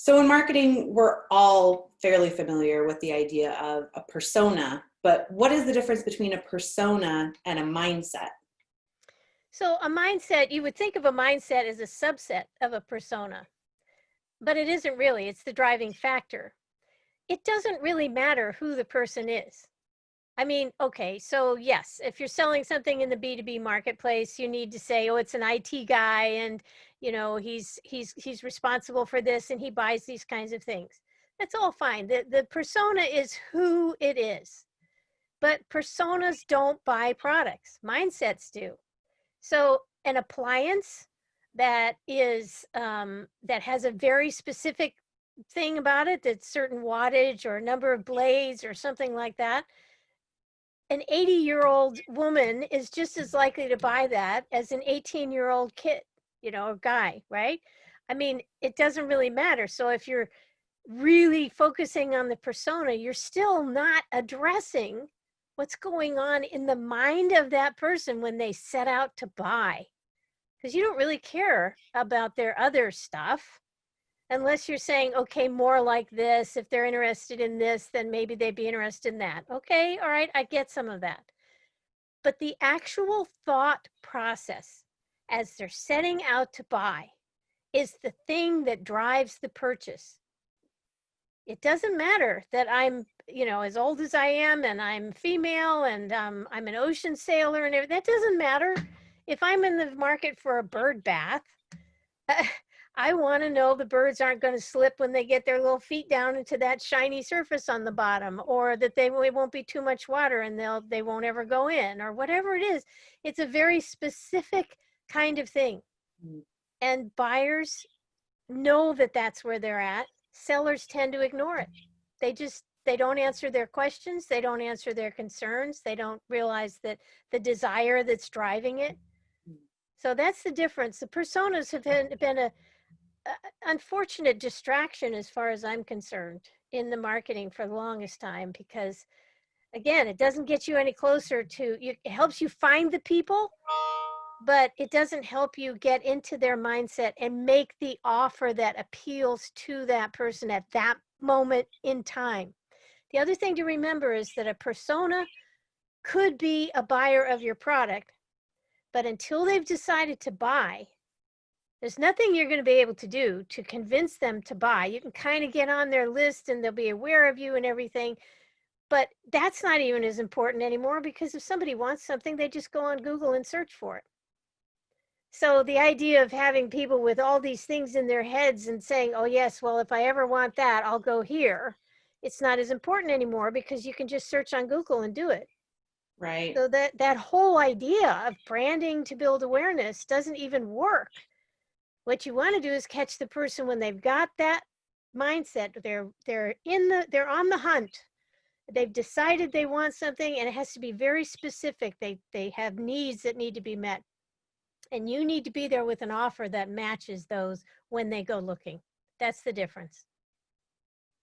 So in marketing, we're all fairly familiar with the idea of a persona, but what is the difference between a persona and a mindset? So a mindset, you would think of a mindset as a subset of a persona, but it isn't really. It's the driving factor. It doesn't really matter who the person is. I mean, okay, so yes, if you're selling something in the B2B marketplace, you need to say, oh, it's an IT guy and he's responsible for this and he buys these kinds of things. That's all fine. The persona is who it is. But personas don't buy products. Mindsets do. So an appliance that is that has a very specific thing about it, that's certain wattage or number of blades or something like that, an 80-year-old woman is just as likely to buy that as an 18-year-old kid, or guy, right? I mean, it doesn't really matter. So if you're really focusing on the persona, you're still not addressing what's going on in the mind of that person when they set out to buy. Because you don't really care about their other stuff unless you're saying, okay, more like this. If they're interested in this, then maybe they'd be interested in that. Okay, all right, I get some of that. But the actual thought process as they're setting out to buy is the thing that drives the purchase. It doesn't matter that I'm, as old as I am and I'm female and I'm an ocean sailor and everything. That doesn't matter. If I'm in the market for a bird bath, I want to know the birds aren't going to slip when they get their little feet down into that shiny surface on the bottom, or that it won't be too much water and they won't ever go in, or whatever it is. It's a very specific kind of thing. Mm. And buyers know that that's where they're at. Sellers tend to ignore it. They don't answer their questions. They don't answer their concerns. They don't realize that the desire that's driving it. So that's the difference. The personas have been a unfortunate distraction as far as I'm concerned in the marketing for the longest time, because again, it doesn't get you any closer to you. It helps you find the people, but it doesn't help you get into their mindset and make the offer that appeals to that person at that moment in time. The other thing to remember is that a persona could be a buyer of your product, but until they've decided to buy, there's nothing you're going to be able to do to convince them to buy. You can kind of get on their list and they'll be aware of you and everything, but that's not even as important anymore, because if somebody wants something, they just go on Google and search for it. So the idea of having people with all these things in their heads and saying, oh yes, well, if I ever want that, I'll go here. It's not as important anymore because you can just search on Google and do it. Right. So that whole idea of branding to build awareness doesn't even work. What you want to do is catch the person when they've got that mindset. They're on the hunt. They've decided they want something, and it has to be very specific. They have needs that need to be met. And you need to be there with an offer that matches those when they go looking. That's the difference.